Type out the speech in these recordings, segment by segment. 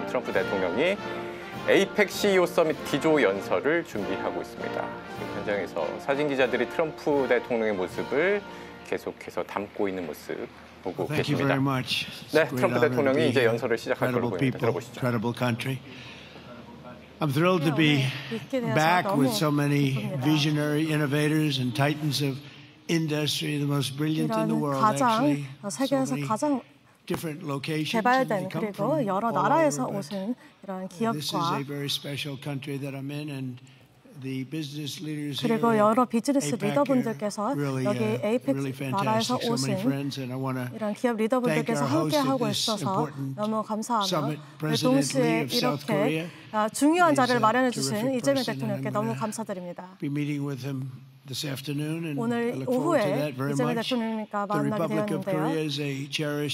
트럼프 대통령이 에이펙 CEO 서밋 기조 연설을 준비하고 있습니다. 현장에서 사진 기자들이 트럼프 대통령의 모습을 계속해서 담고 있는 모습 보고 계십니다. 네, 트럼프 대통령이 이제 연설을 시작할 걸로 보입니다. 들어보시죠. I'm thrilled to be back with so many visionary innovators and titans of industry, the most brilliant in the world, actually. 세계에서 가장 different locations. 개발된 그리고 여러 나라에서 오신 이런 기업과 그리고 여러 비즈니스 리더분들께서 여기 에이펙 나라에서 오신 이런 기업 리더분들께서 함께하고 있어서 너무 감사하며 동시에 이렇게 중요한 자리를 마련해 주신 이재명 대통령께 너무 감사드립니다. 오늘 오후에 이재명 대통령님과 만나게 되었는데요.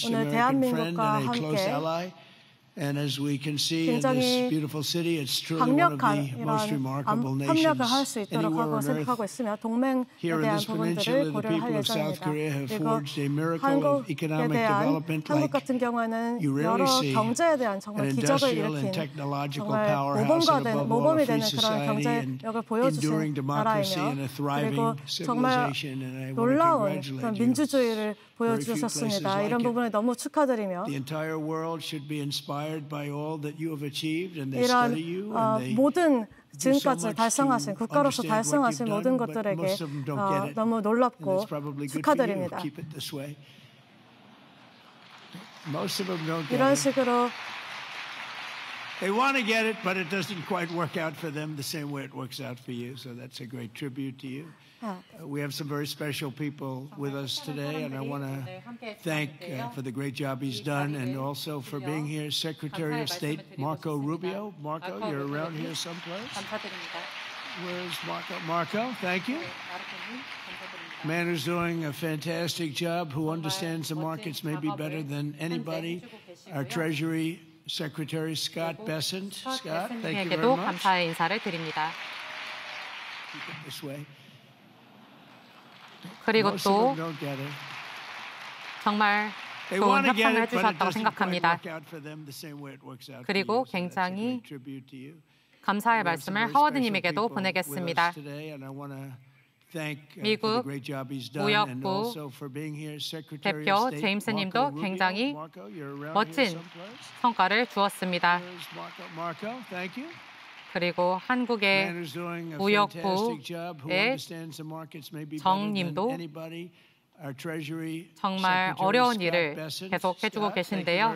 오늘 대한민국과 함께 굉장히 강력한 이런 협력을 할 수 있도록 하고 생각하고 있으며 동맹에 대한 부분들을 고려를 할 예정입니다. 그리고 한국에 대한 한국 같은 경우에는 여러 경제에 대한 정말 기적을 일으킨 정말 모범이 되는 그런 경제력을 보여주신 나라이며 그리고 정말 놀라운 그런 민주주의를 보여주셨습니다. 이런 부분에 너무 축하드리며 이런 모든 지금까지 달성하신 국가로서 달성하신 모든 것들에게 너무 놀랍고 축하드립니다. 이런 식으로 They want to get it, but it doesn't quite work out for them the same way it works out for you. So that's a great tribute to you. We have some very special people with us today, and I want to thank for the great job he's done and also for being here, Secretary of State Marco Rubio. Marco, you're around here someplace? Where's Marco? Marco, thank you. Man who's doing a fantastic job, who understands the markets maybe better than anybody. Our Treasury Secretary Scott Bessent. Scott, thank you very much. 감사의 인사를 드립니다. This way. 그리고 또 정말 좋은 협상을 해주셨다고 생각합니다. 그리고 굉장히 감사의 말씀을 하워드님에게도 보내겠습니다. 미국 무역부 대표 제임스 님도 굉장히 멋진 성과를 주었습니다. 그리고 한국의 무역부의 정 님도 정말 어려운 일을 계속 해주고 계신데요.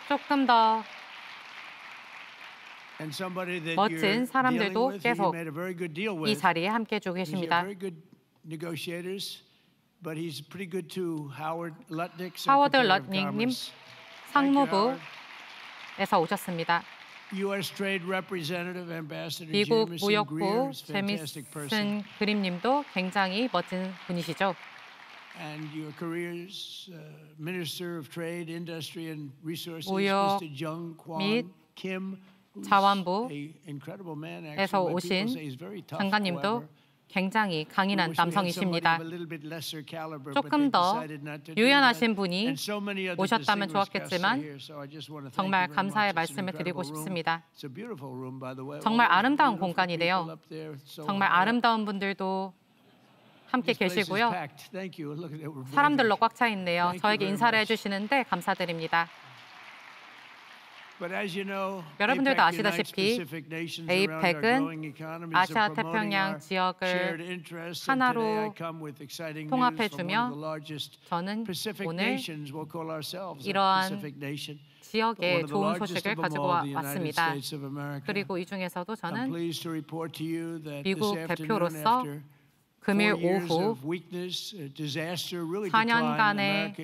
조금 더 멋진 사람들도 계속 이 자리에 함께 해주고 계십니다. 하워드 럿닉님 상무부에서 오셨습니다. 미국 무역부 제미슨 그림님도 굉장히 멋진 분이시죠. 무역 및 자원부에서 오신 장관님도 굉장히 강인한 남성이십니다. 조금 더 유연하신 분이 오셨다면 좋았겠지만 정말 감사의 말씀을 드리고 싶습니다. 정말 아름다운 공간이네요. 정말 아름다운 분들도 함께 계시고요. 사람들로 꽉 차 있네요. 저에게 인사를 해주시는데 감사드립니다. 여러분들도 아시다시피 에이펙은 아시아 태평양 지역을 하나로 통합해주며 저는 오늘 이러한 지역에 좋은 소식을 가지고 왔습니다. 그리고 이 중에서도 저는 미국 대표로서 금일 오후 4년간의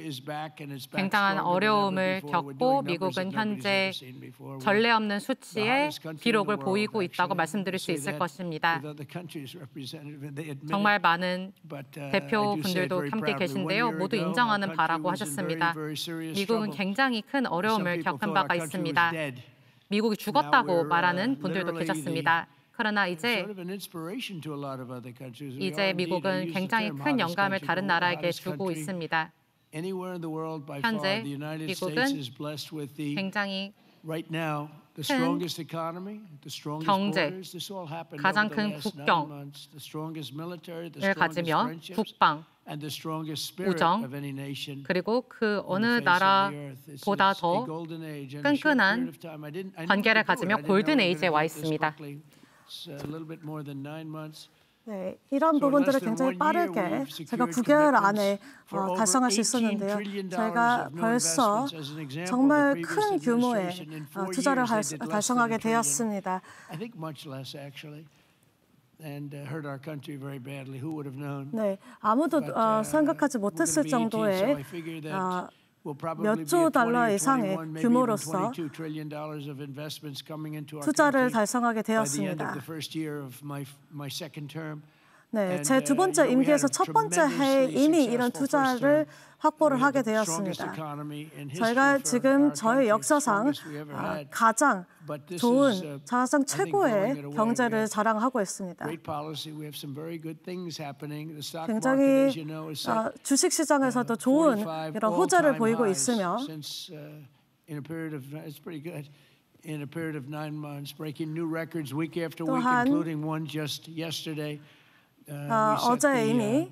굉장한 어려움을 겪고 미국은 현재 전례 없는 수치의 기록을 보이고 있다고 말씀드릴 수 있을 것입니다. 정말 많은 대표분들도 함께 계신데요. 모두 인정하는 바라고 하셨습니다. 미국은 굉장히 큰 어려움을 겪은 바가 있습니다. 미국이 죽었다고 말하는 분들도 계셨습니다. 그러나 이제 미국은 굉장히 큰 영감을 다른 나라에게 주고 있습니다. 현재 미국은 굉장히 경제, 가장 큰 국경을 가지며 국방, 우정, 그리고 그 어느 나라보다 더 끈끈한 관계를 가지며 골든 에이지에 와 있습니다. 네, 이런 부분들을 굉장히 빠르게 제가 9개월 안에 달성할 수 있었는데요. 저희가 벌써 정말 큰 규모의 투자를 달성하게 되었습니다. 네, 아무도 생각하지 못했을 정도의 몇 조 달러 이상의 규모로서 투자를 달성하게 되었습니다. 네, 제 두 번째 임기에서 첫 번째 해에 이미 이런 투자를 확보를 하게 되었습니다. 저희가 지금 저희 역사상 가장 좋은, 가장 최고의 경제를 자랑하고 있습니다. 굉장히 주식시장에서도 좋은 이런 호재를 보이고 있으며 어제 이미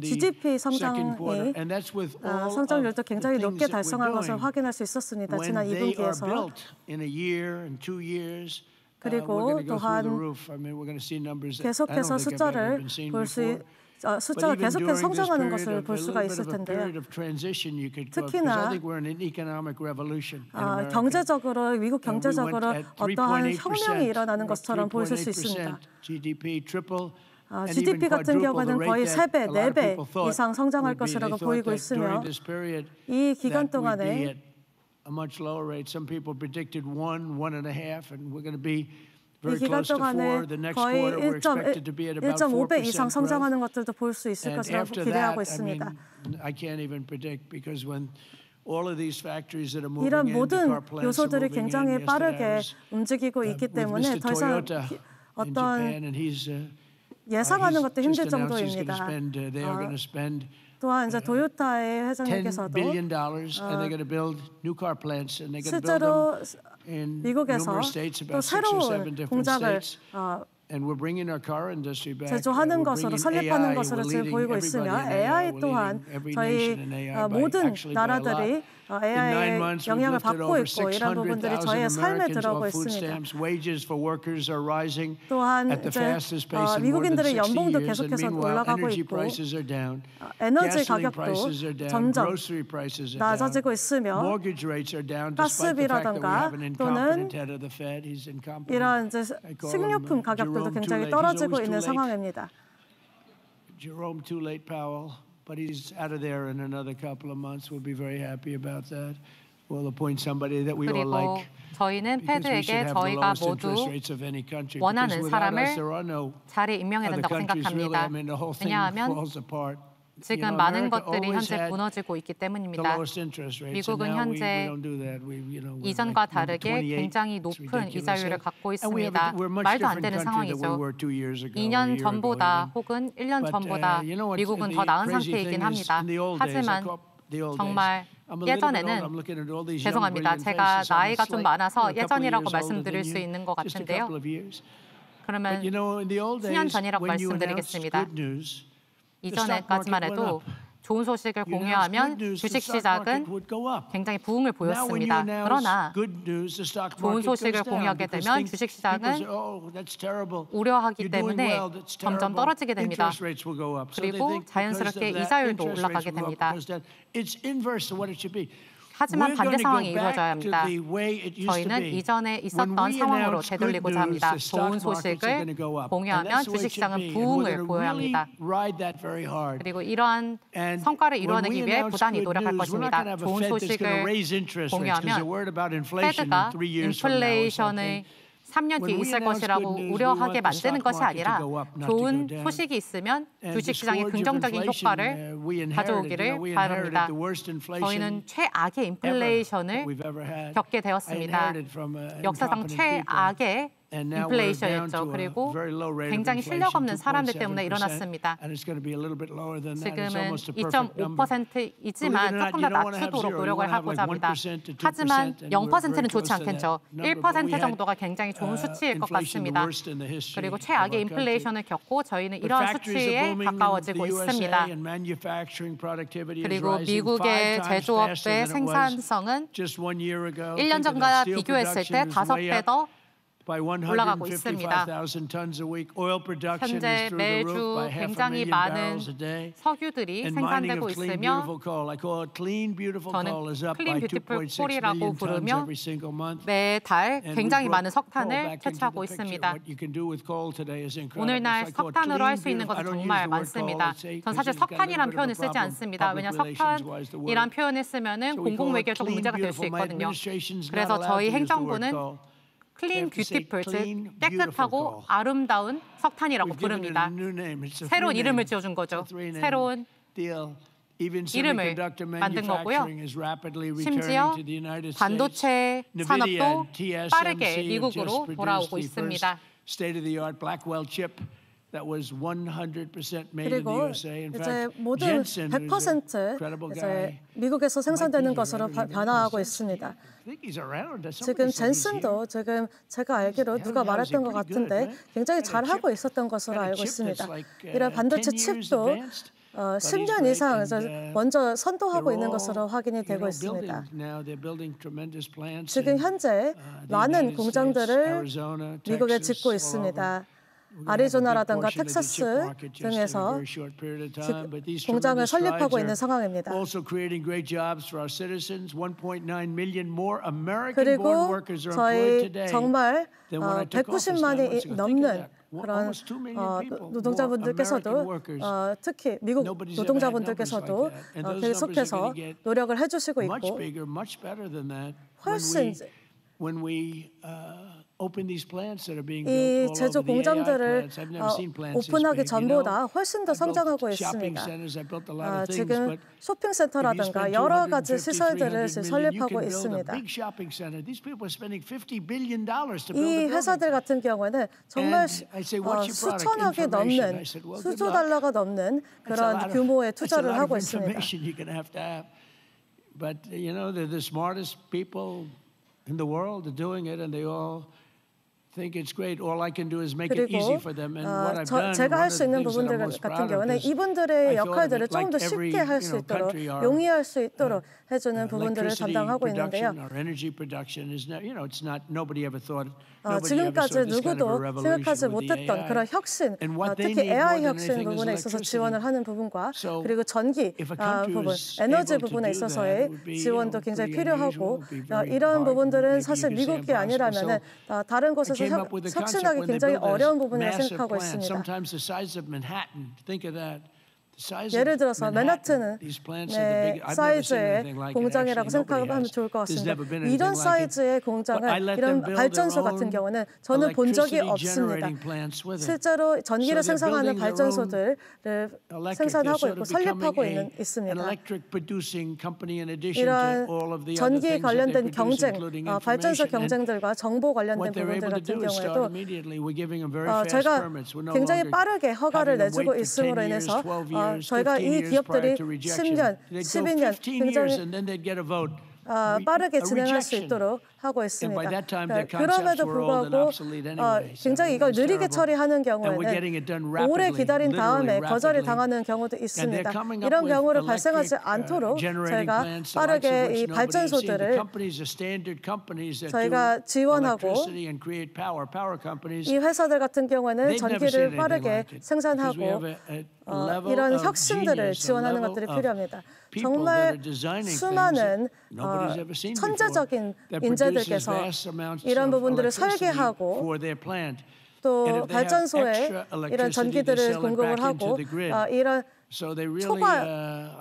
GDP 성장률도 굉장히 높게 달성한 것을 확인할 수 있었습니다. 지난 2분기에서. 그리고 또한 계속해서 숫자가 계속해서 성장하는 것을 볼 수가 있을 텐데요. 특히나 경제적으로 미국 경제적으로 어떠한 혁명이 일어나는 것처럼 보실 수 있습니다. GDP 같은 경우는 거의 3배, 4배 이상 성장할 것이라고 보이고 있으며 이 기간 동안에 이 기간 동안에 거의 1.5배 이상 성장하는 것들도 볼 수 있을 것이라고 기대하고 있습니다. 이런 모든 요소들이 굉장히 빠르게 움직이고 있기 때문에 더 이상 어떤 예상하는 것도 힘들 정도입니다. 또한 이제 도요타의 회장님께서도 실제로 미국에서 또 새로운 공장을 제조하는 것으로 설립하는 것으로 지금 보이고 있으며 AI 또한 저희 모든 나라들이 AI의 영향을 받고 있고 이런 부분들이 저희의 삶에 들어오고 있습니다. 또한 이제 미국인들의 연봉도 계속해서 올라가고 있고 에너지 가격도 점점 낮아지고 있으며 가스비라든가 또는 이런 이제 식료품 가격들도 굉장히 떨어지고 있는 상황입니다. But he's out of there in another couple of months. We'll be very happy about that. We'll appoint somebody that we all like. 저희는 패드에게 저희가 모두 원하는 사람을 자리에 임명해야 된다고 생각합니다. 왜냐하면 지금 많은 것들이 현재 무너지고 있기 때문입니다. 미국은 현재 이전과 다르게 굉장히 높은 이자율을 갖고 있습니다. 말도 안 되는 상황이죠. 2년 전보다 혹은 1년 전보다 미국은 더 나은 상태이긴 합니다. 하지만 정말 예전에는 죄송합니다. 제가 나이가 좀 많아서 예전이라고 말씀드릴 수 있는 것 같은데요. 그러면 10년 전이라고 말씀드리겠습니다. 이전에까지만 해도 좋은 소식을 공유하면 주식시장은 굉장히 부흥을 보였습니다. 그러나 좋은 소식을 공유하게 되면 주식시장은 우려하기 때문에 점점 떨어지게 됩니다. 그리고 자연스럽게 이자율도 올라가게 됩니다. 하지만 반대 상황이 이루어져야 합니다. 저희는 이전에 있었던 상황으로 되돌리고자 합니다. 좋은 소식을 공유하면 주식시장은 부흥을 보여야 합니다. 그리고 이러한 성과를 이루어내기 위해 부단히 노력할 것입니다. 좋은 소식을 공유하면 패드가 인플레이션을 3년 뒤에 있을 것이라고 우려하게 만드는 것이 아니라 좋은 소식이 있으면 주식시장에 긍정적인 효과를 가져오기를 바랍니다. 저희는 최악의 인플레이션을 겪게 되었습니다. 역사상 최악의 인플레이션이었죠. 그리고 굉장히 실력 없는 사람들 때문에 일어났습니다. 지금은 2.5%이지만 조금 더 낮추도록 노력을 하고자 합니다. 하지만 0%는 좋지 않겠죠. 1% 정도가 굉장히 좋은 수치일 것 같습니다. 그리고 최악의 인플레이션을 겪고 저희는 이러한 수치에 가까워지고 있습니다. 그리고 미국의 제조업의 생산성은 1년 전과 비교했을 때 5배 더 올라가고 있습니다. 현재 매주 굉장히 많은 석유들이 생산되고 있으며 저는 클린 뷰티풀 콜이라고 부르며 매달 굉장히 많은 석탄을 채취하고 있습니다. 오늘날 석탄으로 할 수 있는 것은 정말 많습니다. 전 사실 석탄이란 표현을 쓰지 않습니다. 왜냐하면 석탄이란 표현을 쓰면 공공외교에 조금 문제가 될 수 있거든요. 그래서 저희 행정부는 클린 뷰티풀, 즉 깨끗하고 아름다운 석탄이라고 부릅니다. 새로운 이름을 지어준 거죠. 새로운 이름을 만든 거고요. 심지어 반도체 산업도 빠르게 미국으로 돌아오고 있습니다. 그리고 이제 모든 100% 이제 미국에서 생산되는 것으로 변화하고 있습니다. 지금 젠슨도 지금 제가 알기로 누가 말했던 것 같은데 굉장히 잘하고 있었던 것으로 알고 있습니다. 이런 반도체 칩도 10년 이상 먼저 선도하고 있는 것으로 확인이 되고 있습니다. 지금 현재 많은 공장들을 미국에 짓고 있습니다. 아리조나라든가 텍사스 등에서 공장을 설립하고 있는 상황입니다. 그리고 저희 정말 190만이 넘는 그런 노동자분들께서도 특히 미국 노동자분들께서도 계속해서 노력을 해주시고 있고 훨씬 이 제조 공장들을 오픈하기 전보다 훨씬 더 성장하고 있습니다. 지금 쇼핑센터라든가 여러 가지 시설들을 설립하고 있습니다. 이 회사들 같은 경우에는 정말 수천억이 넘는, 수조 달러가 넘는 그런 규모의 투자를 하고 있습니다. But you know, they're the smartest people in the world are doing it, and they all think it's great. All I can do is make it easy for them. And what I've done, 제가 할 수 있는 부분들 같은 경우는 이분들의 역할들을 좀 더 쉽게 할 수 있도록, 용이할 수 있도록 해주는 부분들을 담당하고 있는데요. 지금까지 누구도 생각하지 못했던 그런 혁신, 특히 AI 혁신 부분에 있어서 지원을 하는 부분과 그리고 전기 부분, 에너지 부분에 있어서의 지원도 굉장히 필요하고 이런 부분들은 사실 미국이 아니라면 다른 곳에서 혁신하기 굉장히 어려운 부분이라고 생각하고 있습니다. 예를 들어서 맨하튼은 사이즈의 공장이라고 생각하면 좋을 것 같습니다. 이런 사이즈의 공장을 이런 발전소 같은 경우는 저는 본 적이 없습니다. 실제로 전기를 생산하는 발전소들을 생산하고 있고 설립하고 있습니다. 이런 전기 관련된 경쟁, 발전소 경쟁들과 정보 관련된 부분들 같은 경우에도 저희가 굉장히 빠르게 허가를 내주고 있음으로 인해서 저희가 이 기업들이 10년, 12년 굉장히 빠르게 진행할 수 있도록 하고 있습니다. 그럼에도 불구하고 굉장히 이걸 느리게 처리하는 경우에는 오래 기다린 다음에 거절이 당하는 경우도 있습니다. 이런 경우를 발생하지 않도록 저희가 빠르게 이 발전소들을 저희가 지원하고 이 회사들 같은 경우에는 전기를 빠르게 생산하고 이런 혁신들을 지원하는 것들이 필요합니다. 정말 수많은 천재적인 인재들께서 이런 부분들을 설계하고 또 발전소에 이런 전기들을 공급을 하고 이런 초과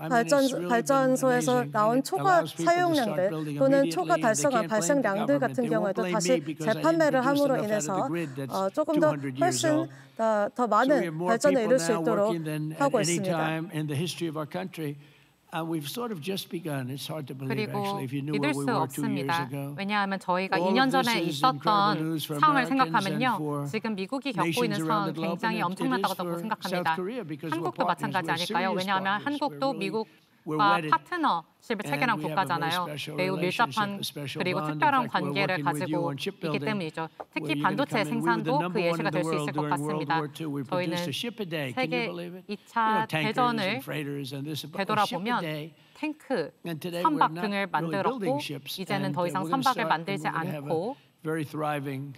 발전소에서 나온 초과 사용량들 또는 초과 달성한 발생량들 같은 경우에도 다시 재판매를 함으로 인해서 조금 더 훨씬 더 많은 발전을 이룰 수 있도록 하고 있습니다. We've sort of just begun. It's hard to believe, 그리고 actually, if you knew 믿을 where we 수 were 2 years 없습니다. ago. 왜냐하면 저희가 All 2년 of this 전에 is incredible 있었던 news for 상황을 Americans and 생각하면요. for 지금 미국이 겪고 있는 nations around 상황은 the globe, 굉장히 and it is 엄청나다고 for 생각합니다. South Korea because we're 한국도 partners. 마찬가지 We're 아닐까요? serious 왜냐하면 partners. 한국도 we're 미국과 wedded. 파트너십을 체결한 And we have a very 국가잖아요. special 매우 밀접한 relationship, a special 그리고 bond. In 특별한 fact, we're 관계를 working with you 가지고 on 있기 shipbuilding, 때문이죠. where 특히 you're gonna 반도체 come in. We were the 생산도 number 그 one 예시가 in 될 the 수 있을 world 것 during World 같습니다. War II. We 저희는 produced a ship a day. Can 세계 you believe it? 2차 tankers 대전을 and freighters and this, a ship a 되돌아보면 day. 탱크, And today 선박 we're not 등을 really 만들었고 building ships. 이제는 And 더 이상 we're gonna 선박을 start, 만들지 and we're gonna have 않고 a very thriving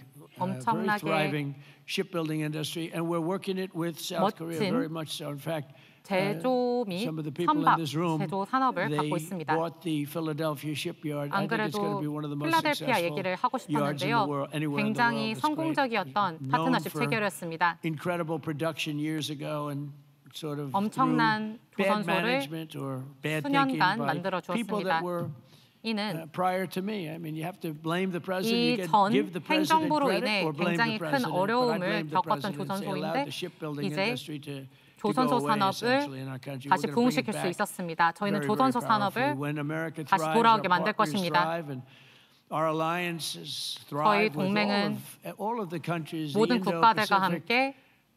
shipbuilding industry, and we're working it with South Korea 멋진 very much so. In fact, 제조 및 some of the people in 선박 this room, 제조 산업을 they 갖고 있습니다. bought the Philadelphia shipyard. 안 I think it's going to 그래도 be one of the most 필라델피아 successful 얘기를 하고 yards in the 싶었는데요. world, anywhere in the 굉장히 world. It's great. 성공적이었던 Known 파트너십 for 체결이었습니다. incredible production years ago and sort of 엄청난 through bad 조선소를 management or bad thinking 수년간 by 만들어 people 주었습니다. that were 이는 prior to me. I mean, you have to blame the president. You 이 can 전 give the president 행정부로 credit 인해 or blame 굉장히 the 큰 president. But I 어려움을 blame the 겪었던 president. They 조선소인데 allowed the shipbuilding 이제 industry to 조선소 go away 산업을 essentially in our country. We're 다시 going to bring it 부흥시킬 수 back 있었습니다. 저희는 very, 조선소 very powerfully. 산업을 When America 다시 thrives, 돌아오게 our 만들 partners 것입니다. thrive, and our alliances 저희 thrive with 동맹은 all of the countries. The 모든 국가들과 Indo-Pacific 함께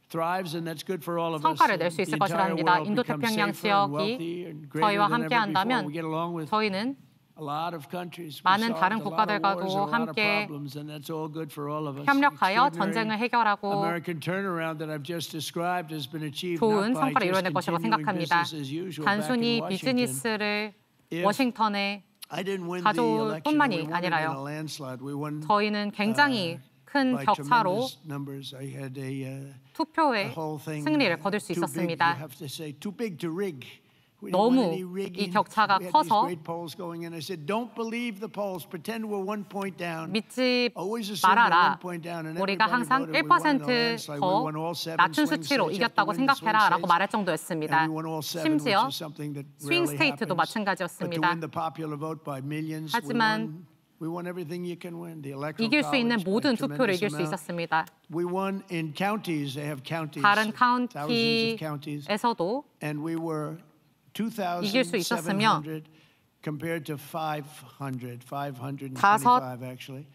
thrives, and that's good for all of us. 성과를 낼 수 The 있을 entire 것이랍니다. world 인도 becomes 태평양 safer and 지역이 wealthy and greater 저희와 than 함께 ever before. 한다면 We get along with 저희는 a lot of countries. We 많은 solved 다른 a lot of 국가들과도 wars, a lot of 함께 problems, and that's all good for all of us. 협력하여 Extraordinary 전쟁을 해결하고 American turnaround that I've just described has been achieved 좋은 not by 성과를 just 이뤄낼 것이라고 continuing 생각합니다. business as usual back in 단순히 Washington. 비즈니스를 If 워싱턴에 I didn't win the 가져올 election. 뿐만이 We won it in a 아니라요. landslide. We won 저희는 굉장히 큰 by 격차로 tremendous numbers. I had a 투표에 whole thing 승리를 거둘 수 too big, you 있었습니다. have to say, too big to rig. We didn't 너무 want any rigging. 이 격차가 We had 커서 these great polls going in. I said, don't believe the polls. Pretend we're 1 point down. 믿지 Always assume we're 말아라. 1 point down. And 우리가 everybody 항상 voted. We won in a 1% landslide. We 더 won all 7 낮춘 swing 수치로 states. 이겼다고 Have to win the swing 생각해라라고 states. 말할 정도였습니다. And we won all 7, 심지어 which is something that 스윙 rarely 스테이트도 happens. But to 마찬가지였습니다. win the popular vote by millions, 하지만 we won everything you can win. The electoral 이길 수 있는 college by 모든 a 투표를 tremendous 이길 수 amount. 있었습니다. We won in counties. They have counties. 다른 thousands of counties. 카운티에서도 And we were 이길 수 있었으며 2,700 compared to 500, 525 다섯 actually.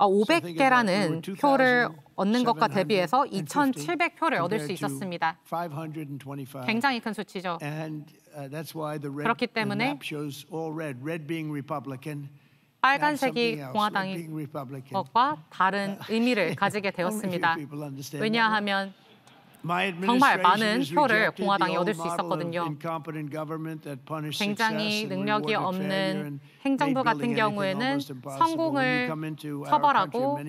500개라는 표를 얻는 것과 대비해서 2,700표를 얻을 수 있었습니다. 525. 굉장히 큰 수치죠. And that's why the 그렇기 the 때문에 map shows all red. Red being Republican. 빨간색이 Red 공화당인 being Republican. 것과 다른 의미를 가지게 되었습니다. 왜냐하면 정말 많은 표를 공화당이 얻을 수 있었거든요. 굉장히 능력이 없는 행정부 같은 경우에는 성공을 처벌하고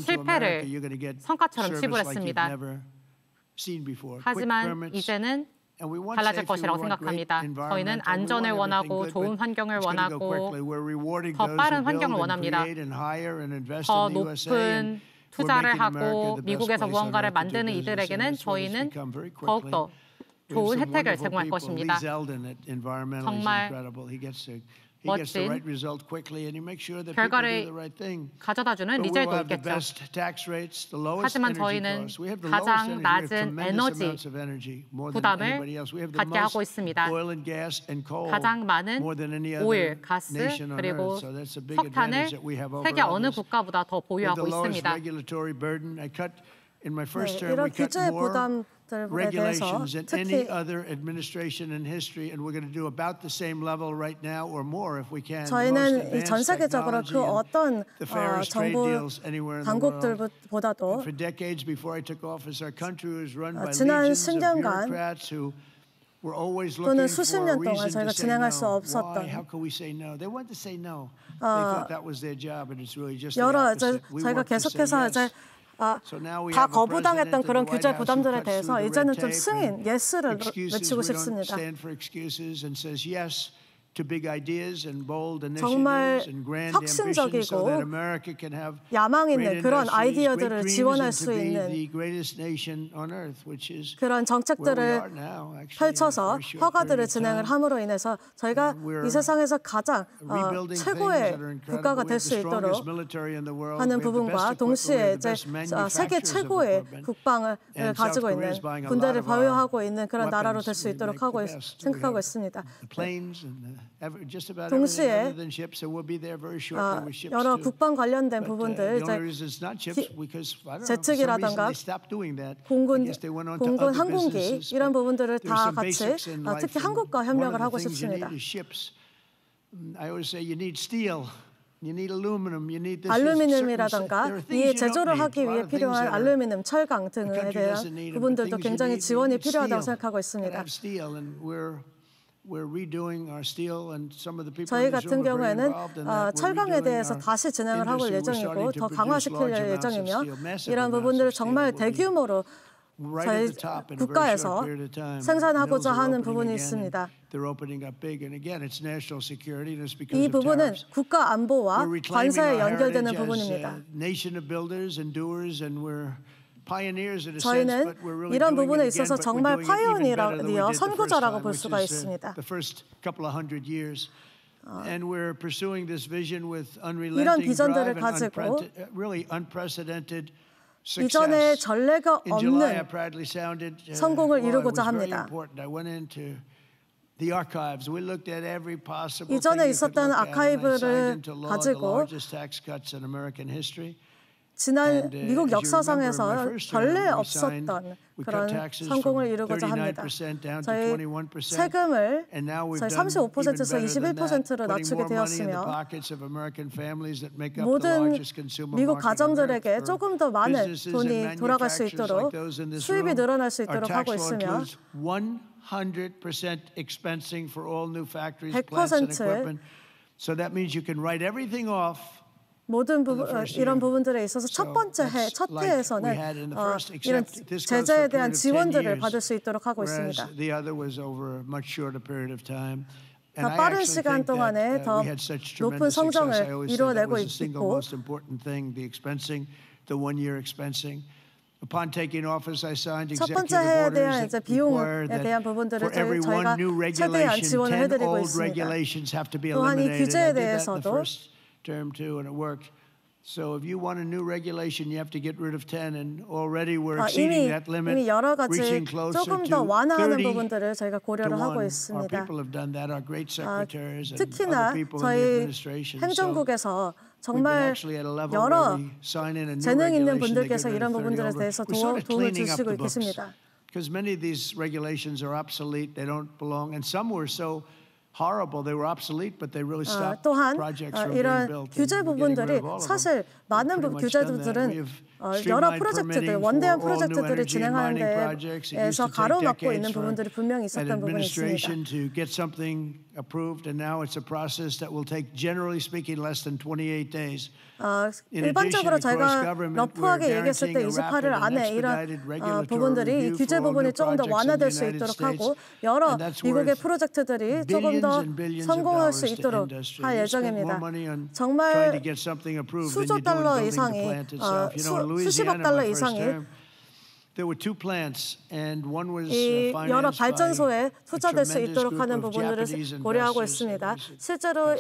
실패를 성과처럼 치부했습니다. 하지만 이제는 달라질 것이라고 생각합니다. 저희는 안전을 원하고 좋은 환경을 원하고 더 빠른 환경을 원합니다. 더 높은 투자를 하고 미국에서 무언가를 만드는 이들에게는 저희는 더욱더 좋은 혜택을 제공할 것입니다. 정말 멋진 결과를 가져다주는 리젤도 있겠죠. 하지만 저희는 가장 낮은 에너지 부담을 갖게 하고 있습니다. 가장 많은 오일, 가스, 그리고 석탄을 세계 어느 국가보다 더 보유하고 있습니다. 이런 규제 부담들에 대해서 특히 저희는 이 전 세계적으로 그 어떤 정부 당국들보다도 지난 10년간 또는 수십 년 동안 저희가 진행할 수 없었던 여러 저희가 계속해서 이제 다 거부당했던 그런 규제 부담들에 대해서 이제는 좀 승인, 예스를 외치고 싶습니다. 정말 혁신적이고 야망 있는 그런 아이디어들을 지원할 수 있는 그런 정책들을 펼쳐서 허가들을 진행을 함으로 인해서 저희가 이 세상에서 가장 최고의 국가가 될 수 있도록 하는 부분과 동시에 이제 세계 최고의 국방을 가지고 있는 군대를 보유하고 있는 그런 나라로 될 수 있도록 생각하고 있습니다. 동시에 여러 국방 관련된 부분들, 제트기라든가 공군 항공기 이런 부분들을 다 같이 특히 한국과 협력을 하고 싶습니다. 알루미늄이라든가 이 제조를 하기 위해 필요한 알루미늄, 철강 등에 대한 부분들도 굉장히 지원이 필요하다고 생각하고 있습니다. 저희 같은 경우에는 철강에 대해서 다시 진행을 하고 예정이고 더 강화시킬 예정이며 이런 부분들을 정말 대규모로 저희 국가에서 생산하고자 하는 부분이 있습니다. 이 부분은 국가 안보와 관세에 연결되는 부분입니다. 저희는 이런 부분에 있어서 정말 파이오니어, 선구자라고 볼 수가 있습니다. 이런 비전들을 가지고 이전에 전례가 없는 성공을 이루고자 합니다. 이전에 있었던 아카이브를 가지고 지난 미국 역사상에서 전례 없었던 그런 성공을 이루고자 합니다. 저희 세금을 저희 35%에서 21%로 낮추게 되었으며 모든 미국 가정들에게 조금 더 많은 돈이 돌아갈 수 있도록 수입이 늘어날 수 있도록 하고 있으며 100% 모든 이런 부분들에 있어서 첫 해에서는 이런 제재에 대한 지원들을 받을 수 있도록 하고 있습니다. 더 빠른 시간 동안에 더 높은 성장을 이루어내고 있고 첫 번째 해에 대한 이제 비용에 대한 부분들을 저희가 최대한 지원을 해드리고 있습니다. 또한 이 규제에 대해서도 So if you want a new regulation, you have to get rid of 10, and already we're exceeding that limit, 이미 여러 가지 reaching closer 조금 to 더 완화하는 30 부분들을 저희가 고려를 to 하고 1. Our 있습니다. people have done that. Our great secretaries and 특히나 other people in the 저희 administration. 행정국에서 So we've been 정말 actually at a level 여러 where we sign in a new 재능 있는 regulation, they get 분들께서 rid 이런 of 30 부분들에 over. 대해서 We're sort of 도움을 cleaning up 주시고 the books. 계십니다. Because many of these regulations are obsolete, they don't belong, and some were so horrible, they were obsolete, but they really stopped 또한 projects from being 이런 built. 규제 부분들이 사실 많은 규제들은 여러 프로젝트들, 원대한 프로젝트들을 진행하는 데에서 가로막고 있는 부분들이 분명히 있었던 부분이 있습니다. to get something approved, and now it's a process that will take, generally speaking, less than 28 days. 일반적으로 저희가 러프하게 얘기했을 때 28일 안에 이런 부분들이 이 규제 부분이 조금 더 완화될 수 있도록 하고 여러 미국의 프로젝트들이 조금 더 성공할 수 있도록 할 예정입니다. 정말 수조 달러 이상이 수십억 달러 이상이 이 여러 발전소에 투자될 수 있도록 하는 부분들을 고려하고 있습니다. 실제로 한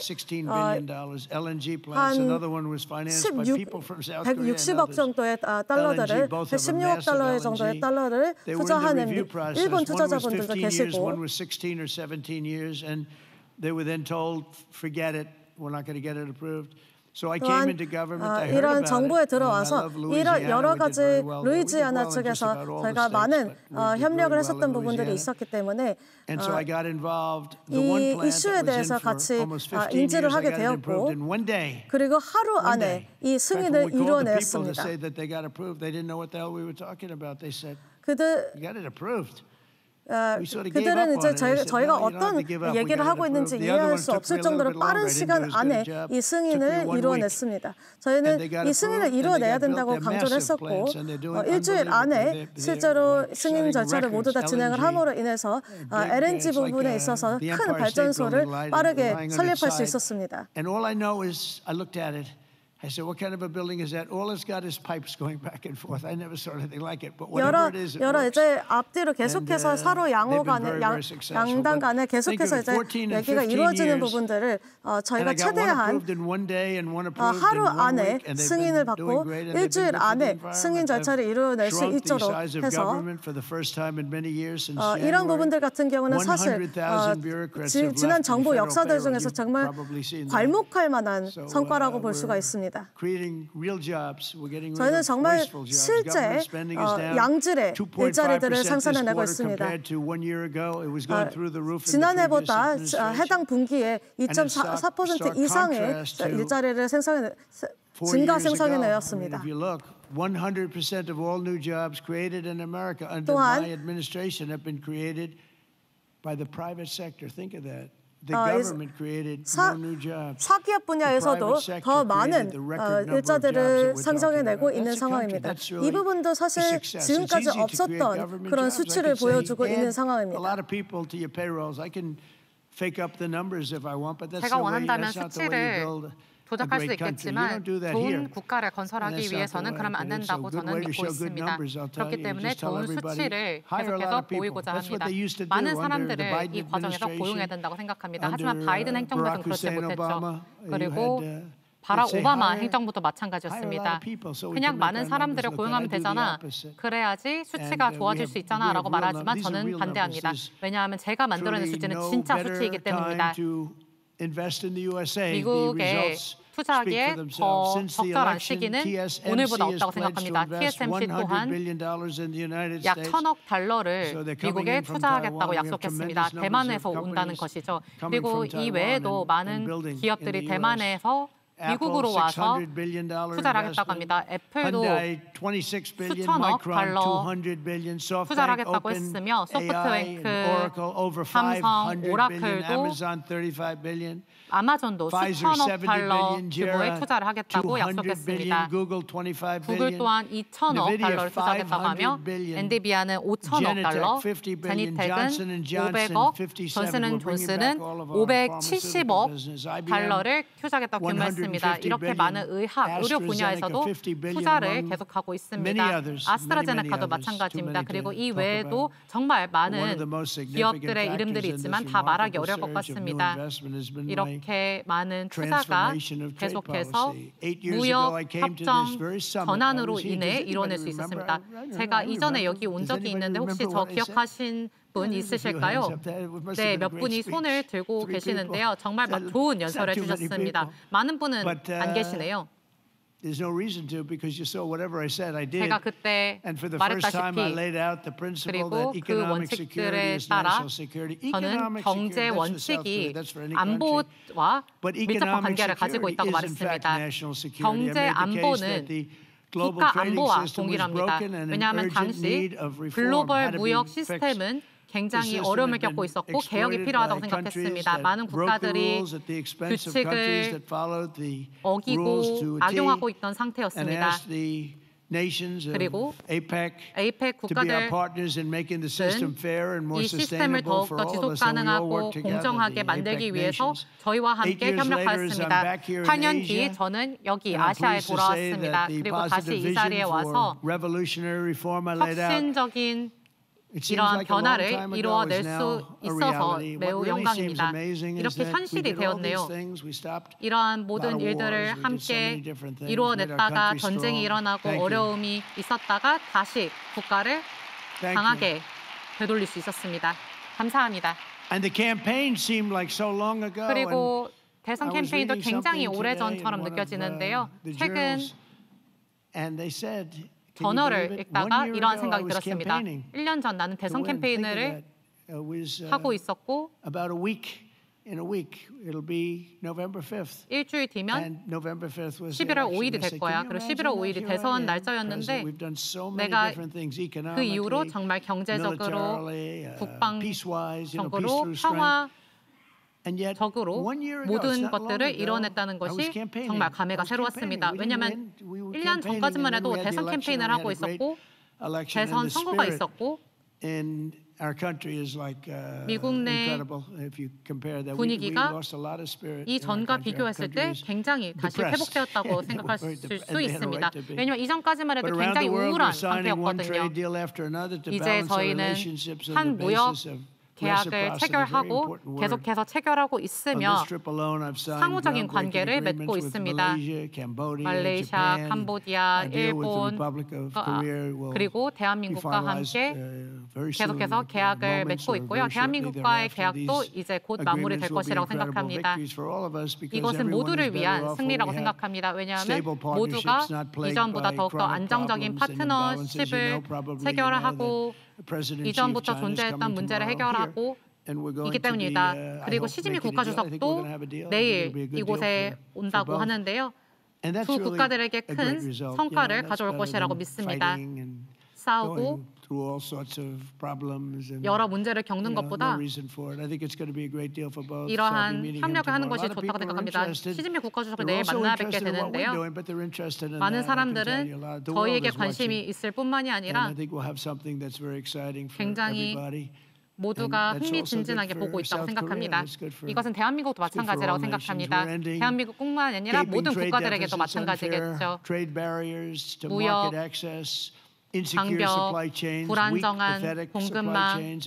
160억 정도의 달러들을 116억 달러 정도의 달러를 투자하는 일본 투자자분들도 계시고 또한 이런 정부에 들어와서 이런 여러 가지 루이지아나 측에서 저희가 많은 협력을 했었던 부분들이 있었기 때문에 이 이슈에 대해서 같이 인지를 하게 되었고 그리고 하루 안에 이 승인을 이루어냈습니다. 그들은 이제 저희가 어떤 얘기를 하고 있는지 이해할 수 없을 정도로 빠른 시간 안에 이 승인을 이루어냈습니다. 저희는 이 승인을 이루어내야 된다고 강조를 했었고 일주일 안에 실제로 승인 절차를 모두 다 진행을 함으로 인해서 LNG 부분에 있어서 큰 발전소를 빠르게 설립할 수 있었습니다. I said, what kind of a building is that? All it's got is pipes going back and forth. I never saw anything like it. But whatever it is, it 여러 works. 이제 앞뒤로 계속해서 서로 양호 간에 양당 간에 계속해서 이제 얘기가 이루어지는 부분들을 저희가 최대한 하루 안에 승인을 받고 일주일 안에 승인 절차를 이루어낼 수 있도록 해서 이런 부분들 같은 경우는 사실 지난 정부 역사들 중에서 정말 괄목할 만한 성과라고 볼 수가 있습니다. 저희는 정말 실제 양질의 일자리들을 생산해내고 있습니다. 지난해보다 해당 분기에 2.4% 이상의 일자리를 증가 생산해내었습니다. 100% of all new jobs created in America under 또한 my administration have been created by the private sector. Think of that. The government created more new jobs. 사기업 분야에서도 더 많은 일자리를 상정해내고 있는 상황입니다. 이 부분도 사실 지금까지 없었던 그런 수치를 보여주고 있는 상황입니다. 제가 원한다면 수치를 조작할 수 있겠지만 좋은 국가를 건설하기 위해서는 그러면 안 된다고 저는 믿고 있습니다. 그렇기 때문에 좋은 수치를 계속해서 보이고자 합니다. 많은 사람들을 이 과정에서 고용해야 된다고 생각합니다. 하지만 바이든 행정부는 그렇지 못했죠. 그리고 바락 오바마 행정부도 마찬가지였습니다. 그냥 많은 사람들을 고용하면 되잖아. 그래야지 수치가 좋아질 수 있잖아 라고 말하지만 저는 반대합니다. 왜냐하면 제가 만들어낸 수치는 진짜 수치이기 때문입니다. 미국에 투자하기에 더 적절한 시기는 오늘보다 없다고 생각합니다. TSMC 또한 약 1,000억 달러를 미국에 투자하겠다고 약속했습니다. 대만에서 온다는 것이죠. 그리고 이 외에도 많은 기업들이 대만에서 미국으로 와서 투자를 하겠다고 합니다. 애플도 수천억 달러 투자를 하겠다고 했으며 소프트뱅크, 삼성, 오라클도 아마존도 수천억 달러 규모의 투자를 하겠다고 약속했습니다. 구글 또한 2천억 달러를 투자하겠다고 하며 엔비디아는 5천억 달러, 제니텍은 500억, 존슨앤존슨은 570억 달러를 투자하겠다고 규모했습니다. 이렇게 많은 의학, 의료 분야에서도 투자를 계속하고 있습니다. 아스트라제네카도 마찬가지입니다. 그리고 이 외에도 정말 많은 기업들의 이름들이 있지만 다 말하기 어려울 것 같습니다. 이렇게 많은 투자가 계속해서 무역 협정 전환으로 인해 이뤄낼 수 있었습니다. 제가 이전에 여기 온 적이 있는데 혹시 저 기억하신 분 있으실까요? 네, 몇 분이 손을 들고 계시는데요. 정말 좋은 연설을 해주셨습니다. 많은 분은 안 계시네요. 제가 그때 말했다시피 그리고 그 원칙들에 따라 저는 경제 원칙이 안보와 밀접한 관계를 가지고 있다고 말했습니다. 경제 안보는 국가 안보와 동일합니다. 왜냐하면 당시 글로벌 무역 시스템은 굉장히 어려움을 겪고 있었고 개혁이 필요하다고 생각했습니다. 많은 국가들이 규칙을 어기고 악용하고 있던 상태였습니다. 그리고 APEC 국가들은 이 시스템을 더욱더 지속 가능하고 공정하게 만들기 위해서 저희와 함께 협력하였습니다. 8년 뒤 저는 여기 아시아에 돌아왔습니다. 그리고 다시 이 자리에 와서 혁신적인 이러한 변화를 이루어낼 수 있어서 매우 영광입니다. 이렇게 현실이 되었네요. 이러한 모든 일들을 함께 이루어냈다가 전쟁이 일어나고 어려움이 있었다가 다시 국가를 강하게 되돌릴 수 있었습니다. 감사합니다. 그리고 대선 캠페인도 굉장히 오래전처럼 느껴지는데요. 최근 저널을 읽다가 이러한 생각이 들었습니다. 1년 전 나는 대선 캠페인을 하고 있었고 in a week. It'll be November 5th. 일주일 뒤면 And November 5th was 11월 5일이 될 거야. 그리고 11월 5일이 대선 날짜였는데 내가 그 이후로 정말 경제적으로, 국방적으로, 평화적으로 모든 것들을 이뤄냈다는 것이 정말 감회가 새로웠습니다. 왜냐하면 1년 전까지만 해도 대선 캠페인을 하고 있었고 대선 선거가 있었고 미국 내 분위기가 이전과 비교했을 때 굉장히 다시 회복되었다고 생각할 수 있습니다. 왜냐하면 이전까지만 해도 굉장히 우울한 상태였거든요. 이제 저희는 한 무역 계약을 체결하고 계속해서 체결하고 있으며 상호적인 관계를 맺고 있습니다. 말레이시아, 캄보디아, 일본 그리고 대한민국과 함께 계속해서 계약을 맺고 있고요. 대한민국과의 계약도 이제 곧 마무리될 것이라고 생각합니다. 이것은 모두를 위한 승리라고 생각합니다. 왜냐하면 모두가 이전보다 더욱더 안정적인 파트너십을 체결하고 이전부터 존재했던 문제를 해결하고 있기 때문이다. 그리고 시진핑 국가주석도 내일 이곳에 온다고 하는데요. 두 국가들에게 큰 성과를 가져올 것이라고 믿습니다. 싸우고 여러 문제를 겪는 것보다 이러한 협력을 하는 것이 좋다고 생각합니다. 시진핑 국가주석을 내일 만나 뵙게 되는데요. 많은 사람들은 저희에게 관심이 있을 뿐만이 아니라 굉장히 모두가 흥미진진하게 보고 있다고 생각합니다. 이것은 대한민국도 마찬가지라고 생각합니다. 대한민국뿐만 아니라 모든 국가들에게도 마찬가지겠죠. 무역, 장벽, 불안정한 공급망,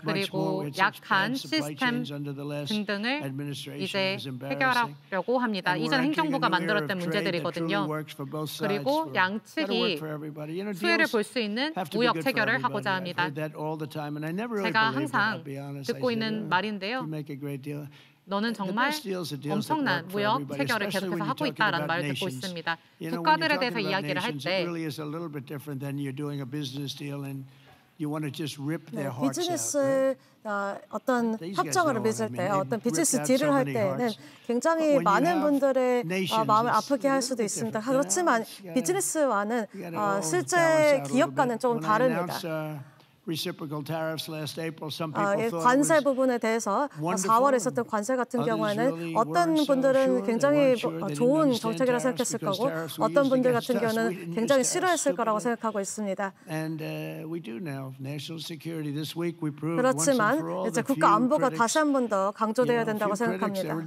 그리고 약한 시스템 등등을 이제 해결하려고 합니다. 이전 행정부가 만들었던 문제들이거든요. 그리고 양측이 수혜를 볼 수 있는 무역 체결을 하고자 합니다. 제가 항상 듣고 있는 말인데요. 너는 정말 엄청난 무역 체결을 계속해서 하고 있다라는 말을 듣고 있습니다. 국가들에 대해서 이야기를 할 때 비즈니스 어떤 협정을 맺을 때, 어떤 비즈니스 딜을 할 때는 굉장히 많은 분들의 마음을 아프게 할 수도 있습니다. 그렇지만 비즈니스와는 실제 기업과는 조금 다릅니다. 관세 부분에 대해서 4월에 있었던 관세 같은 경우에는 어떤 분들은 굉장히 좋은 정책이라고 생각했을 거고 어떤 분들 같은 경우는 굉장히 싫어했을 거라고 생각하고 있습니다. 그렇지만 이제 국가 안보가 다시 한 번 더 강조되어야 된다고 생각합니다.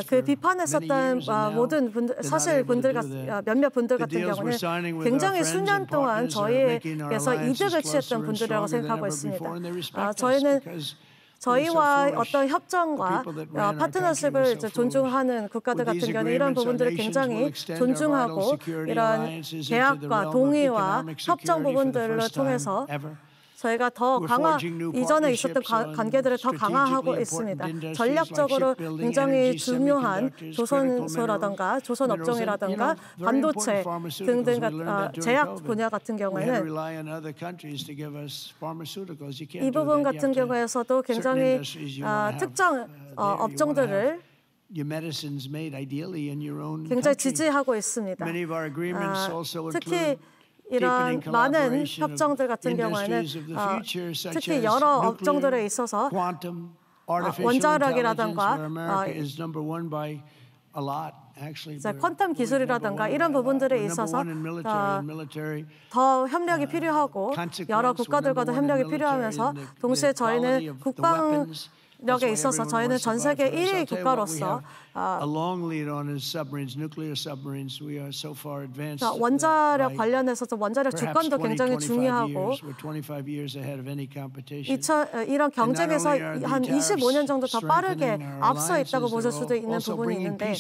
그 비판했었던 모든 분들, 사실 몇몇 분들 같은 경우는 굉장히 수년 동안 저희에게서 이득을 취했던 분들이라고 생각하고 있습니다. 저희는 저희와 어떤 협정과 파트너십을 존중하는 국가들 같은 경우는 이런 부분들을 굉장히 존중하고 이런 계약과 동의와 협정 부분들을 통해서 저희가 더 이전에 있었던 관계들을 더 강화하고 있습니다. 전략적으로 굉장히 중요한 조선소라든가 조선업종이라든가 반도체 등등 제약 분야 같은 경우에는 이 부분 같은 경우에서도 굉장히 특정 업종들을 굉장히 지지하고 있습니다. 특히 이런 많은 협정들 같은 경우에는 특히 여러 업종들에 있어서 원자력이라든가 퀀텀 기술이라든가 이런 부분들에 있어서 더 협력이 필요하고 여러 국가들과도 협력이 필요하면서 동시에 저희는 국방력에 있어서 저희는 전 세계 1위 국가로서 원자력 관련해서도 원자력 주권도 굉장히 중요하고 이런 경쟁에서 한 25년 정도 더 빠르게 앞서 있다고 보실 수도 있는 부분이 있는데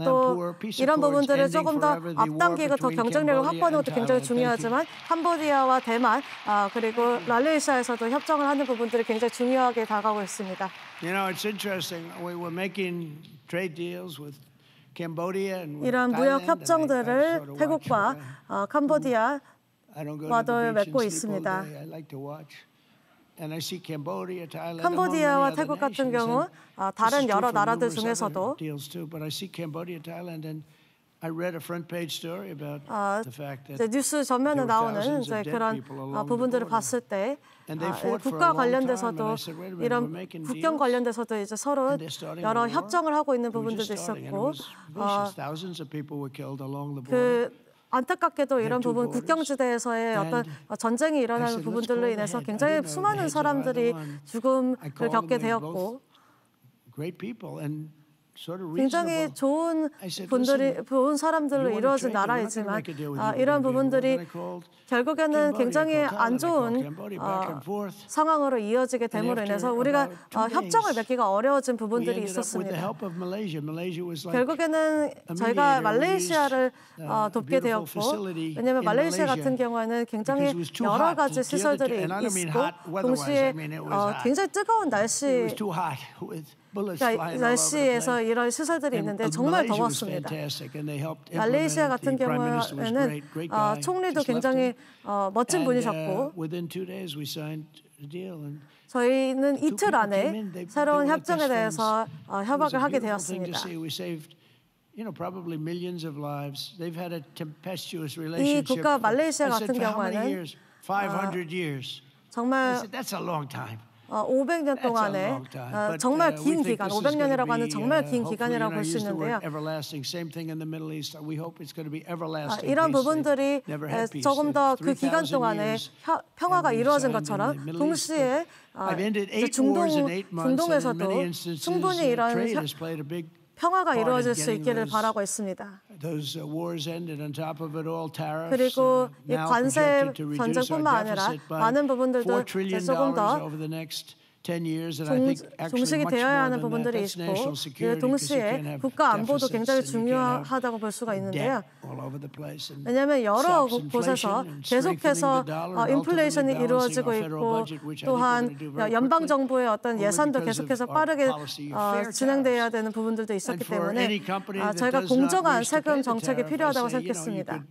또 이런 부분들을 조금 더 앞당기고 더 경쟁력을 확보하는 것도 굉장히 중요하지만 캄보디아와 대만 그리고 말레이시아에서도 협정을 하는 부분들이 굉장히 중요하게 다가오고 있습니다. You know, it's interesting. We were making trade deals with 이런 무역 협정들을 태국과 캄보디아와도 맺고 있습니다. 캄보디아와 태국 같은 경우 다른 여러 나라들 중에서도 뉴스 전면에 나오는 이제 그런 부분들을 봤을 때 국가 관련돼서도 이런 국경 관련돼서도 이제 서로 여러 협정을 하고 있는 부분들도 있었고 안타깝게도 이런 부분 국경지대에서의 어떤 전쟁이 일어나는 부분들로 인해서 굉장히 수많은 사람들이 죽음을 겪게 되었고 굉장히 좋은 사람들로 이루어진 나라이지만 이런 부분들이 결국에는 굉장히 안 좋은 상황으로 이어지게 됨으로 인해서 우리가 협정을 맺기가 어려워진 부분들이 있었습니다. 결국에는 저희가 말레이시아를 돕게 되었고 왜냐하면 말레이시아 같은 경우에는 굉장히 여러 가지 시설들이 있고 동시에 굉장히 뜨거운 날씨에서 이런 시설들이 있는데 정말 더웠습니다. 말레이시아 같은 경우에는 총리도 굉장히 멋진 분이셨고 저희는 이틀 안에 새로운 협정에 대해서 협약을 하게 되었습니다. 이 국가 말레이시아 같은 경우에는 정말 500년 동안에 정말 긴 기간, 500년이라고 하는 정말 긴 기간이라고 볼 수 있는데요. 이런 부분들이 조금 더 그 기간 동안에 평화가 이루어진 것처럼 동시에 중동에서도 충분히 이런 평화가 이루어질 수 있기를 바라고 있습니다. 그리고 이 관세 전쟁뿐만 아니라 많은 부분들도 조금 더 종식이 되어야 하는 부분들이 있고 동시에 국가 안보도 굉장히 중요하다고 볼 수가 있는데요. 왜냐하면 여러 곳에서 계속해서 인플레이션이 이루어지고 있고 또한 연방 정부의 어떤 예산도 계속해서 빠르게 진행돼야 되는 부분들도 있었기 때문에 저희가 공정한 세금 정책이 필요하다고 생각했습니다.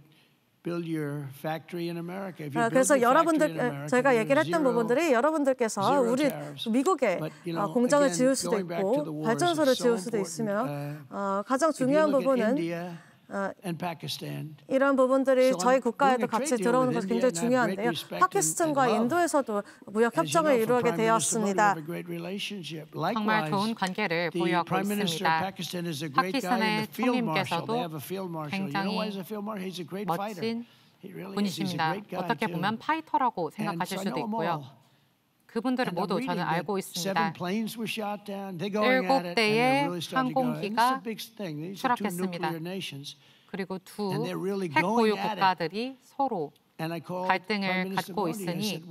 그래서 여러분들 저희가 얘기를 했던 부분들이 여러분들께서 우리 미국에 공장을 지을 수도 있고 발전소를 지을 수도 있으며 가장 중요한 부분은 이런 부분들이 저희 국가에도 같이 들어오는 것이 굉장히 중요한데요. 파키스탄과 인도에서도 무역 협정을 이루게 되었습니다. 정말 좋은 관계를 보유하고 있습니다. 파키스탄의 총리님께서도 굉장히 멋진 분이십니다. 어떻게 보면 파이터라고 생각하실 수도 있고요. 그분들을 모두 저는 알고 있습니다. 7대의 항공기가 추락했습니다. 그리고 두 핵 보유 국가들이 서로 갈등을 갖고 있으니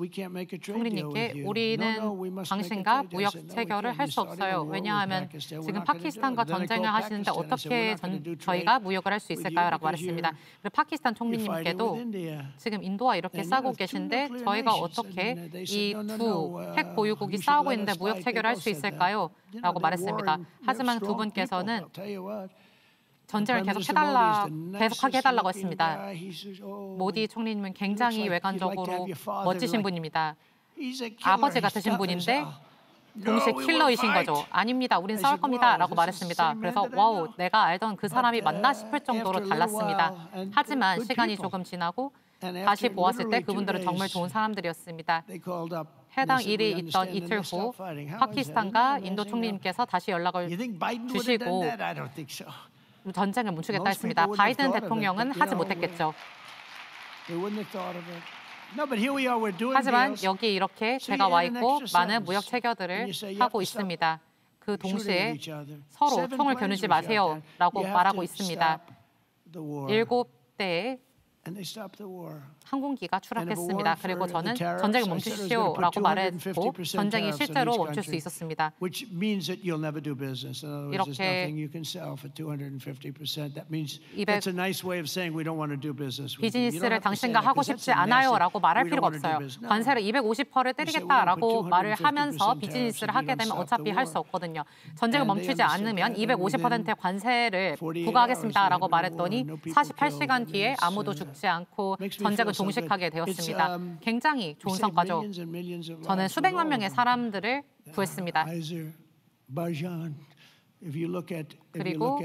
총리님께 우리는 당신과 무역 체결을 할 수 없어요. 왜냐하면 지금 파키스탄과 전쟁을 하시는데 어떻게 저희가 무역을 할 수 있을까요? 라고 말했습니다. 그리고 파키스탄 총리님께도 지금 인도와 이렇게 싸우고 계신데 저희가 어떻게 이 두 핵 보유국이 싸우고 있는데 무역 체결을 할 수 있을까요? 라고 말했습니다. 하지만 두 분께서는 전쟁을 계속하게 해달라고 했습니다. 모디 총리님은 굉장히 외관적으로 멋지신 분입니다. 아버지 같으신 분인데 동시에 킬러이신 거죠. 아닙니다. 우린 싸울 겁니다. 라고 말했습니다. 그래서 와우, 내가 알던 그 사람이 맞나 싶을 정도로 달랐습니다. 하지만 시간이 조금 지나고 다시 보았을 때 그분들은 정말 좋은 사람들이었습니다. 해당 일이 있던 이틀 후 파키스탄과 인도 총리님께서 다시 연락을 주시고 전쟁을 멈추겠다 했습니다. 바이든 대통령은 하지 못했겠죠. 하지만 여기 이렇게 제가 와 있고 많은 무역 체결들을 하고 있습니다. 그 동시에 서로 총을 겨누지 마세요 라고 말하고 있습니다. 7대의 항공기가 추락했습니다. 그리고 저는 전쟁을 멈추시오라고 말했고 전쟁이 실제로 멈출 수 있었습니다. 이렇게 비즈니스를 당신과 하고 싶지 않아요라고 말할 필요가 없어요. 관세를 250%를 때리겠다라고 말을 하면서 비즈니스를 하게 되면 어차피 할 수 없거든요. 전쟁을 멈추지 않으면 250%의 관세를 부과하겠습니다라고 말했더니 48시간 뒤에 아무도 죽지 않고 전쟁은 종식하게 되었습니다. 굉장히 좋은 성과죠. 저는 수백만 명의 사람들을 구했습니다. 그리고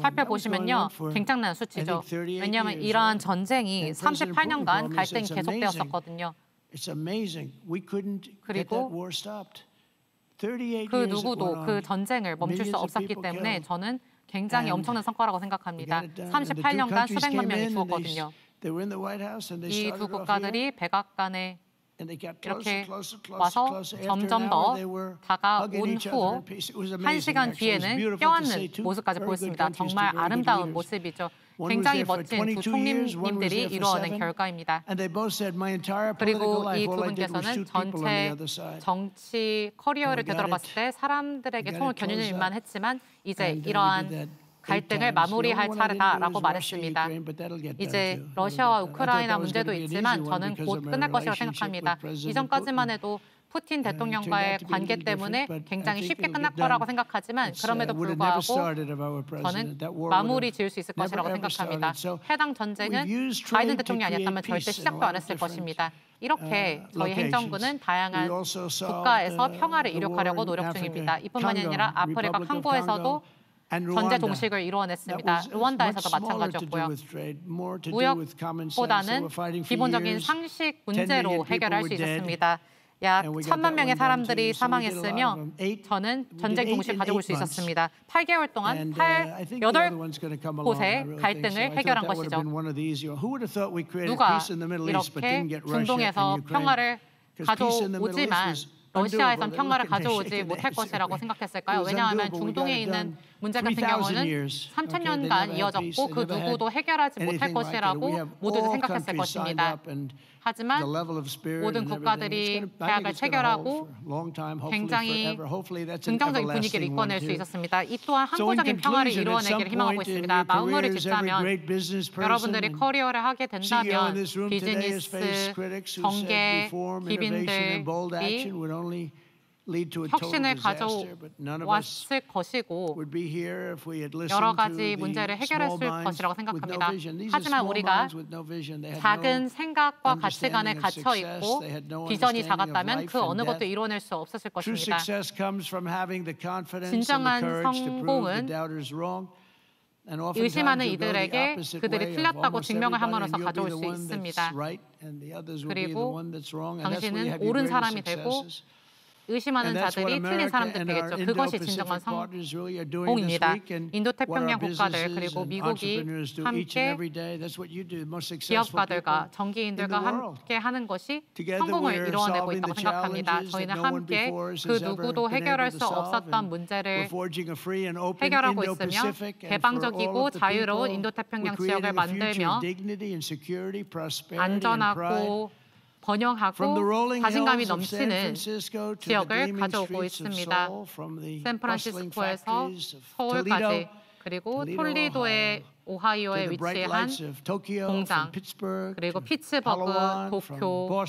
살펴보시면요, 굉장난 수치죠. 왜냐하면 이러한 전쟁이 38년간 갈등이 계속되었었거든요. 그리고 그 누구도 그 전쟁을 멈출 수 없었기 때문에 저는 굉장히 엄청난 성과라고 생각합니다. 38년간 수백만 명이 죽었거든요. 이 두 국가들이 백악관에 이렇게 와서 점점 더 다가온 후 1시간 뒤에는 껴안는 모습까지 보였습니다. 정말 아름다운 모습이죠. 굉장히 멋진 두 총리님들이 이루어낸 결과입니다. 그리고 이 두 분께서는 전체 정치 커리어를 되돌아봤을 때 사람들에게 총을 겨누는 일만 했지만 이제 이러한 갈등을 마무리할 차례다라고 말했습니다. 이제 러시아와 우크라이나 문제도 있지만 저는 곧 끝날 것이라고 생각합니다. 이전까지만 해도 푸틴 대통령과의 관계 때문에 굉장히 쉽게 끝날 거라고 생각하지만 그럼에도 불구하고 저는 마무리 지을 수 있을 것이라고 생각합니다. 해당 전쟁은 바이든 대통령이 아니었다면 절대 시작도 안 했을 것입니다. 이렇게 저희 행정부는 다양한 국가에서 평화를 이룩하려고 노력 중입니다. 이뿐만이 아니라 아프리카 콩고에서도 전제 종식을 이루어냈습니다. 루안다에서도 마찬가지였고요. 무역보다는 기본적인 상식 문제로 해결할 수 있었습니다. 약 1,000만 명의 사람들이 사망했으며 저는 전쟁 종식을 가져올 수 있었습니다. 8개월 동안 8곳의 갈등을 해결한 것이죠. 누가 이렇게 중동에서 평화를 가져오지만 러시아에선 평화를 가져오지 못할 것이라고 생각했을까요? 왜냐하면 중동에 있는 문제 같은 경우는 3,000년간 이어졌고 그 누구도 해결하지 못할 것이라고 모두들 생각했을 것입니다. 하지만 모든 국가들이 계약을 체결하고 굉장히 긍정적인 분위기를 이끌어낼 수 있었습니다. 이 또한 항구적인 평화를 이루어내기를 희망하고 있습니다. 마무리를 짓자면 여러분들이 커리어를 하게 된다면 비즈니스, 정계, 기빈들이 혁신을 가져왔을 것이고 여러 가지 문제를 해결했을 것이라고 생각합니다. 하지만 우리가 작은 생각과 가치관에 갇혀 있고 비전이 작았다면 그 어느 것도 이뤄낼 수 없었을 것입니다. 진정한 성공은 의심하는 이들에게 그들이 틀렸다고 증명을 함으로써 가져올 수 있습니다. 그리고 당신은 옳은 사람이 되고 의심하는 자들이 틀린 사람들 되겠죠. 그것이 진정한 성공입니다. 인도태평양 국가들 그리고 미국이 함께 기업가들과 정기인들과 함께 하는 것이 성공을 이루어내고 있다고 생각합니다. 저희는 함께 그 누구도 해결할 수 없었던 문제를 해결하고 있으며 개방적이고 자유로운 인도태평양 지역을 만들며 안전하고 번영하고 자신감이 넘치는 지역을 가져오고 있습니다. 샌프란시스코에서 서울까지 그리고 톨리도의 오하이오에 위치한 공장 그리고 피츠버그, 도쿄,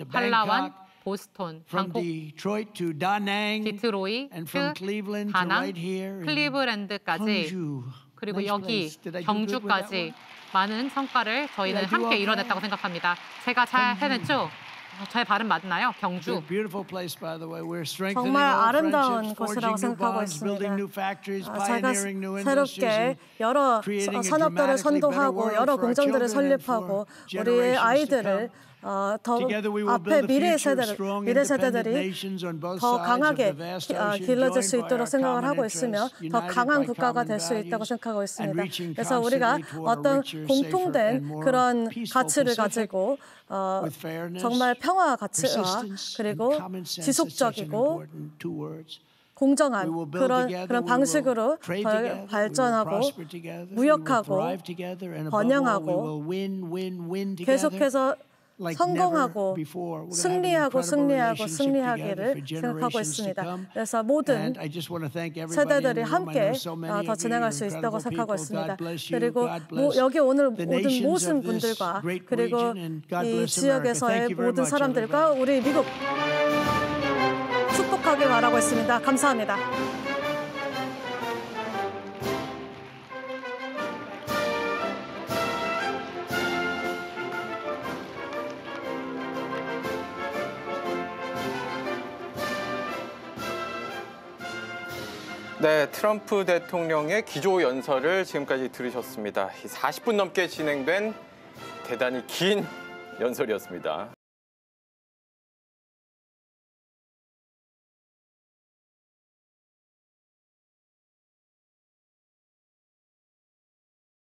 팔라완, 보스톤, 방콕, 디트로이트, 다낭, 클리브랜드까지 그리고 여기 경주까지 많은 성과를 저희는 함께 이뤄냈다고 생각합니다. 제가 잘 해냈죠? 저의 발음 맞나요? 경주. 정말 아름다운 곳이라고 생각하고 있습니다. 제가 새롭게 여러 산업들을 선도하고 여러 공장들을 설립하고 우리의 아이들을 더 앞에 미래 세대들이 더 강하게 길러질 수 있도록 생각을 하고 있으며 더 강한 국가가 될 수 있다고 생각하고 있습니다. 그래서 우리가 어떤 공통된 그런 가치를 가지고 정말 평화 가치와 그리고 지속적이고 공정한 그런 방식으로 더 발전하고 무역하고 번영하고 계속해서 성공하고 승리하기를 생각하고 있습니다. 그래서 모든 세대들이 함께 더 진행할 수 있다고 생각하고 있습니다. 그리고 여기 오늘 모든 분들과 그리고 이 지역에서의 모든 사람들과 우리 미국 축복하길 바라고 있습니다. 감사합니다. 네, 트럼프 대통령의 기조 연설을 지금까지 들으셨습니다. 40분 넘게 진행된 대단히 긴 연설이었습니다.